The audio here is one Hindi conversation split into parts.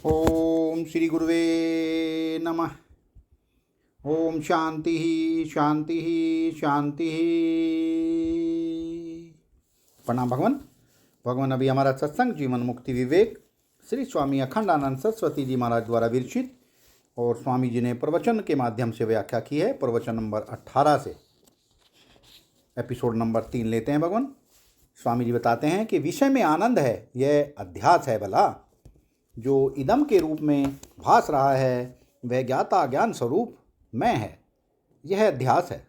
ओम श्री गुरुवे नमः। ओम शांति शांति शांति। प्रणाम भगवान। भगवान अभी हमारा सत्संग जीवन मुक्ति विवेक श्री स्वामी अखंडानंद सरस्वती जी महाराज द्वारा विरचित और स्वामी जी ने प्रवचन के माध्यम से व्याख्या की है। प्रवचन नंबर 18 से एपिसोड नंबर 3 लेते हैं। भगवान स्वामी जी बताते हैं कि विषय में आनंद है, यह अध्यास है भला। जो इदम के रूप में भास रहा है वह ज्ञाता ज्ञान स्वरूप मैं है, यह अध्यास है।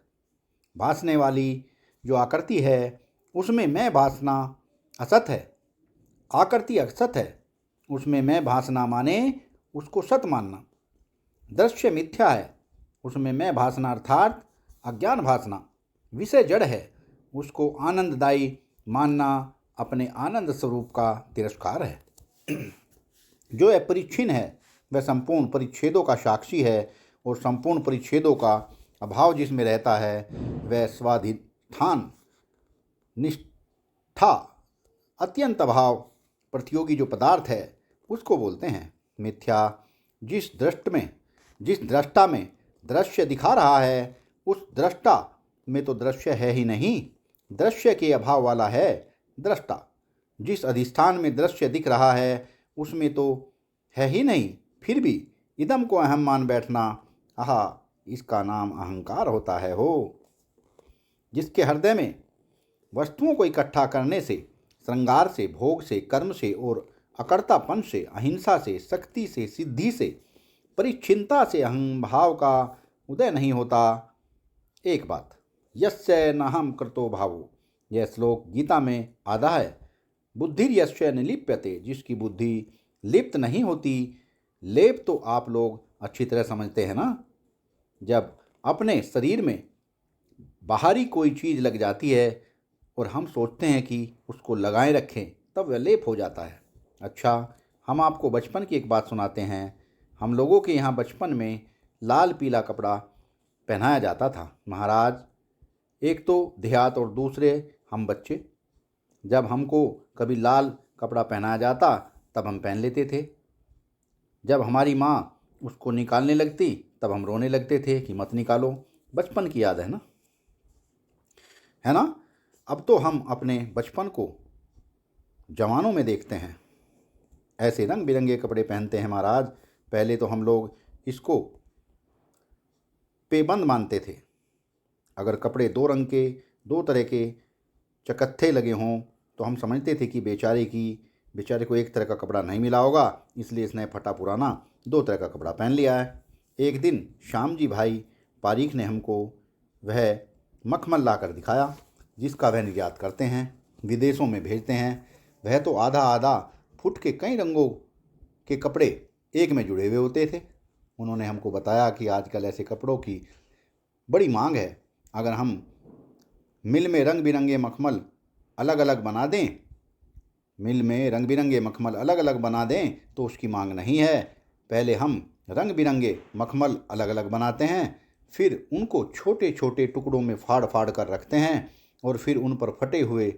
भासने वाली जो आकृति है उसमें मैं भासना असत है। आकृति असत है, उसमें मैं भासना माने उसको सत मानना। दृश्य मिथ्या है, उसमें मैं भासना अर्थात अज्ञान भासना। विषय जड़ है, उसको आनंददायी मानना अपने आनंद स्वरूप का तिरस्कार है। जो अपरिच्छिन्न है वह संपूर्ण परिच्छेदों का साक्षी है, और संपूर्ण परिच्छेदों का अभाव जिसमें रहता है वह स्वाधिष्ठान निष्ठा अत्यंत अभाव प्रतियोगी जो पदार्थ है उसको बोलते हैं मिथ्या। जिस दृष्टा में दृश्य दिखा रहा है उस दृष्टा में तो दृश्य है ही नहीं, दृश्य के अभाव वाला है दृष्टा। जिस अधिष्ठान में दृश्य दिख रहा है उसमें तो है ही नहीं, फिर भी इदम को अहम मान बैठना, आहा, इसका नाम अहंकार होता है हो। जिसके हृदय में वस्तुओं को इकट्ठा करने से, श्रृंगार से, भोग से, कर्म से और अकर्तापन से, अहिंसा से, शक्ति से, सिद्धि से, परिच्छिन्नता से अहंभाव का उदय नहीं होता। एक बात, यस्य नाहम कृतो भावो, यह श्लोक गीता में आधा है। बुद्धि यस्य न लिप्यते, जिसकी बुद्धि लिप्त नहीं होती। लेप तो आप लोग अच्छी तरह समझते हैं ना। जब अपने शरीर में बाहरी कोई चीज़ लग जाती है और हम सोचते हैं कि उसको लगाए रखें तब वह लेप हो जाता है। अच्छा, हम आपको बचपन की एक बात सुनाते हैं। हम लोगों के यहाँ बचपन में लाल पीला कपड़ा पहनाया जाता था महाराज। एक तो देहात और दूसरे हम बच्चे। जब हमको कभी लाल कपड़ा पहनाया जाता तब हम पहन लेते थे। जब हमारी माँ उसको निकालने लगती तब हम रोने लगते थे कि मत निकालो। बचपन की याद है ना, है ना। अब तो हम अपने बचपन को जवानों में देखते हैं, ऐसे रंग बिरंगे कपड़े पहनते हैं महाराज। पहले तो हम लोग इसको पेबंद मानते थे। अगर कपड़े दो रंग के, दो तरह के चकत्थे लगे हों तो हम समझते थे कि बेचारे को एक तरह का कपड़ा नहीं मिला होगा, इसलिए इसने फटा पुराना दो तरह का कपड़ा पहन लिया है। एक दिन श्याम जी भाई पारीख ने हमको वह मखमल ला कर दिखाया, जिसका वह निर्यात करते हैं, विदेशों में भेजते हैं। वह तो आधा आधा फुट के कई रंगों के कपड़े एक में जुड़े हुए होते थे। उन्होंने हमको बताया कि आजकल ऐसे कपड़ों की बड़ी मांग है। अगर हम मिल में रंग बिरंगे मखमल अलग अलग बना दें तो उसकी मांग नहीं है। पहले हम रंग बिरंगे मखमल अलग अलग बनाते हैं, फिर उनको छोटे छोटे टुकड़ों में फाड़ फाड़ कर रखते हैं और फिर उन पर फटे हुए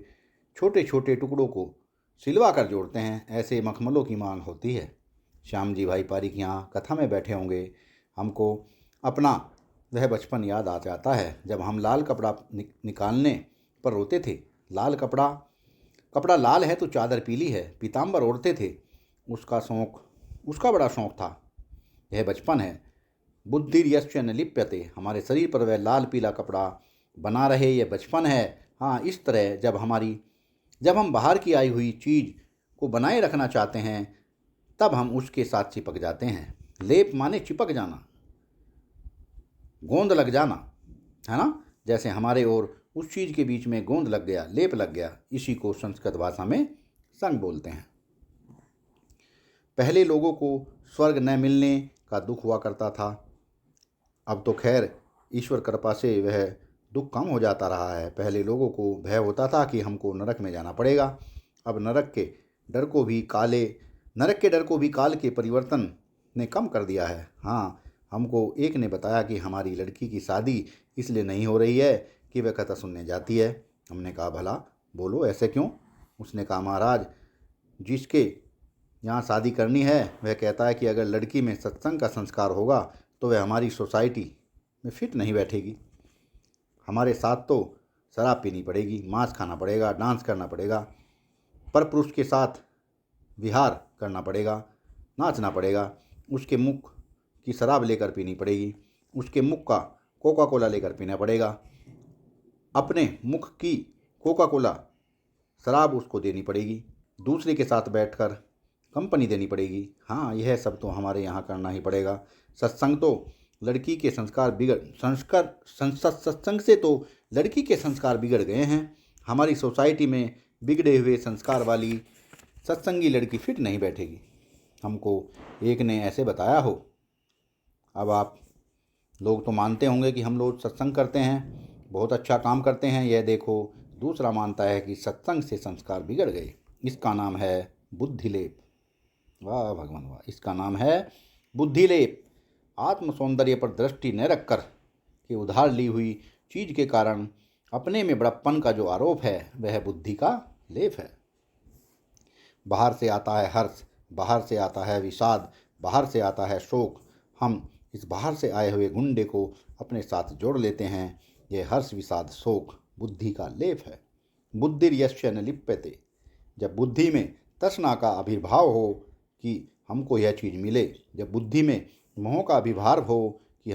छोटे छोटे टुकड़ों को सिलवा कर जोड़ते हैं। ऐसे मखमलों की मांग होती है। श्याम जी भाई पारीक यहाँ कथा में बैठे होंगे। हमको अपना वह बचपन याद आ जाता है जब हम लाल कपड़ा निकालने पर रोते थे। लाल कपड़ा लाल है तो चादर पीली है, पीताम्बर ओढ़ते थे। उसका बड़ा शौक था। यह बचपन है। बुद्धि यस्य न लिप्यते, हमारे शरीर पर वह लाल पीला कपड़ा बना रहे, यह बचपन है। हाँ, इस तरह जब हम बाहर की आई हुई चीज़ को बनाए रखना चाहते हैं तब हम उसके साथ चिपक जाते हैं। लेप माने चिपक जाना, गोंद लग जाना, है ना। जैसे हमारे और उस चीज़ के बीच में गोंद लग गया, लेप लग गया। इसी को संस्कृत भाषा में संग बोलते हैं। पहले लोगों को स्वर्ग न मिलने का दुख हुआ करता था। अब तो खैर ईश्वर कृपा से वह दुख कम हो जाता रहा है। पहले लोगों को भय होता था कि हमको नरक में जाना पड़ेगा। अब नरक के डर को भी काल के परिवर्तन ने कम कर दिया है। हाँ, हमको एक ने बताया कि हमारी लड़की की शादी इसलिए नहीं हो रही है कि वह कथा सुनने जाती है। हमने कहा भला बोलो ऐसे क्यों। उसने कहा महाराज, जिसके यहाँ शादी करनी है, वह कहता है कि अगर लड़की में सत्संग का संस्कार होगा तो वह हमारी सोसाइटी में फिट नहीं बैठेगी। हमारे साथ तो शराब पीनी पड़ेगी, मांस खाना पड़ेगा, डांस करना पड़ेगा, पर पुरुष के साथ विहार करना पड़ेगा, नाचना पड़ेगा, उसके मुख की शराब लेकर पीनी पड़ेगी, उसके मुख का कोका कोला लेकर पीना पड़ेगा, अपने मुख की कोका कोला शराब उसको देनी पड़ेगी, दूसरे के साथ बैठकर कंपनी देनी पड़ेगी। हाँ, यह सब तो हमारे यहाँ करना ही पड़ेगा। सत्संग तो लड़की के सत्संग से तो लड़की के संस्कार बिगड़ गए हैं। हमारी सोसाइटी में बिगड़े हुए संस्कार वाली सत्संगी लड़की फिट नहीं बैठेगी। हमको एक ने ऐसे बताया हो। अब आप लोग तो मानते होंगे कि हम लोग सत्संग करते हैं, बहुत अच्छा काम करते हैं। यह देखो, दूसरा मानता है कि सत्संग से संस्कार बिगड़ गए। इसका नाम है बुद्धिलेप। वाह भगवान वाह, इसका नाम है बुद्धिलेप। आत्म सौंदर्य पर दृष्टि न रखकर कि उधार ली हुई चीज के कारण अपने में बड़प्पन का जो आरोप है वह बुद्धि का लेप है। बाहर से आता है हर्ष, बाहर से आता है विषाद, बाहर से आता है शोक। हम इस बाहर से आए हुए गुंडे को अपने साथ जोड़ लेते हैं। यह हर्ष विषाद शोक बुद्धि का लेप है। बुद्धिर्यस्य न लिप्यते। जब बुद्धि में तृष्णा का आविर्भाव हो कि हमको यह चीज़ मिले, जब बुद्धि में मोह का आविर्भाव हो कि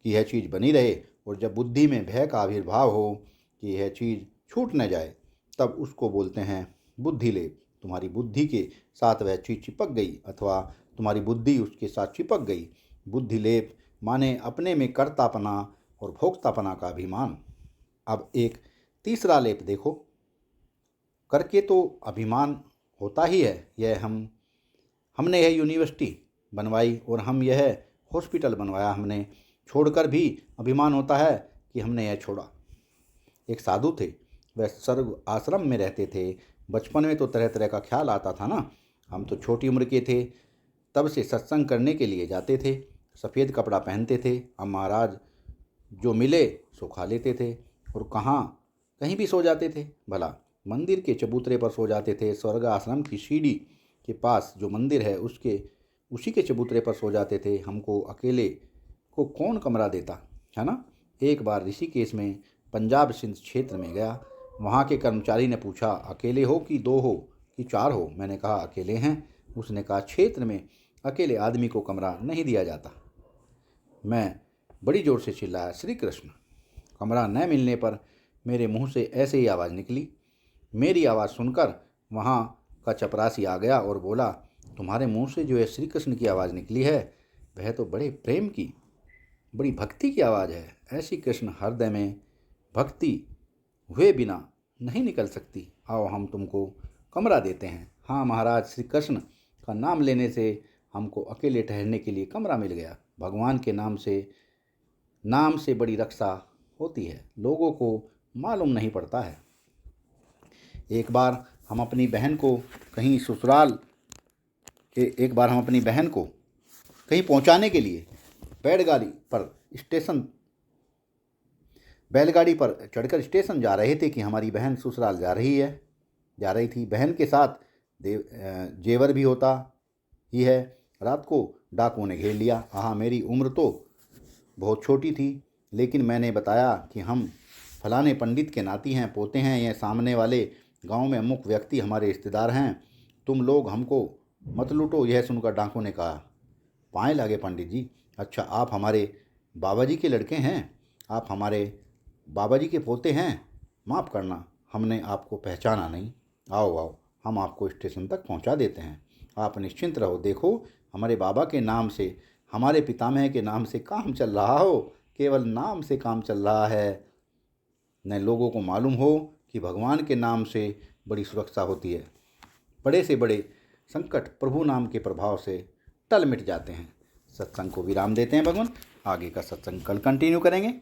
यह चीज़ बनी रहे, और जब बुद्धि में भय का आविर्भाव हो कि यह चीज़ छूट न जाए, तब उसको बोलते हैं बुद्धिलेप। तुम्हारी बुद्धि के साथ वह चीज़ चिपक गई अथवा तुम्हारी बुद्धि उसके साथ चिपक गई। बुद्धिलेप माने अपने में कर्तापना और भोक्तापना का अभिमान। अब एक तीसरा लेप देखो। करके तो अभिमान होता ही है। हमने यह यूनिवर्सिटी बनवाई और हम यह हॉस्पिटल बनवाया, हमने छोड़कर भी अभिमान होता है कि हमने यह छोड़ा। एक साधु थे, वह सर्व आश्रम में रहते थे। बचपन में तो तरह तरह का ख्याल आता था ना। हम तो छोटी उम्र के थे, तब से सत्संग करने के लिए जाते थे। सफ़ेद कपड़ा पहनते थे। अब महाराज जो मिले सो खा लेते थे और कहीं भी सो जाते थे। भला मंदिर के चबूतरे पर सो जाते थे। स्वर्ग आश्रम की सीढ़ी के पास जो मंदिर है उसी के चबूतरे पर सो जाते थे। हमको अकेले को कौन कमरा देता, है ना। एक बार ऋषिकेश में पंजाब सिंध क्षेत्र में गया। वहाँ के कर्मचारी ने पूछा, अकेले हो कि 2 हो कि 4 हो। मैंने कहा अकेले हैं। उसने कहा, क्षेत्र में अकेले आदमी को कमरा नहीं दिया जाता। मैं बड़ी ज़ोर से चिल्लाया, श्री कृष्ण। कमरा न मिलने पर मेरे मुंह से ऐसे ही आवाज़ निकली। मेरी आवाज़ सुनकर वहाँ का चपरासी आ गया और बोला, तुम्हारे मुंह से जो है श्री कृष्ण की आवाज़ निकली है वह तो बड़े प्रेम की, बड़ी भक्ति की आवाज़ है। ऐसी कृष्ण हृदय में भक्ति हुए बिना नहीं निकल सकती। आओ हम तुमको कमरा देते हैं। हाँ महाराज, श्री कृष्ण का नाम लेने से हमको अकेले ठहरने के लिए कमरा मिल गया। भगवान के नाम से बड़ी रक्षा होती है, लोगों को मालूम नहीं पड़ता है। एक बार हम अपनी बहन को कहीं पहुंचाने के लिए बैलगाड़ी पर चढ़कर स्टेशन जा रहे थे कि हमारी बहन ससुराल जा रही थी। बहन के साथ जेवर भी होता ही है। रात को डाकुओं ने घेर लिया। हाँ, मेरी उम्र तो बहुत छोटी थी, लेकिन मैंने बताया कि हम फलाने पंडित के नाती हैं, पोते हैं। यह सामने वाले गांव में अमुक व्यक्ति हमारे रिश्तेदार हैं, तुम लोग हमको मत लूटो। यह सुनकर डाकुओं ने कहा, पाए लागे पंडित जी। अच्छा, आप हमारे बाबा जी के लड़के हैं, आप हमारे बाबा जी के पोते हैं, माफ़ करना, हमने आपको पहचाना नहीं। आओ हम आपको स्टेशन तक पहुंचा देते हैं, आप निश्चिंत रहो। देखो, हमारे बाबा के नाम से, हमारे पितामह के नाम से काम चल रहा हो, केवल नाम से काम चल रहा है। न लोगों को मालूम हो कि भगवान के नाम से बड़ी सुरक्षा होती है। बड़े से बड़े संकट प्रभु नाम के प्रभाव से टल मिट जाते हैं। सत्संग को विराम देते हैं भगवान। आगे का सत्संग कल कंटिन्यू करेंगे।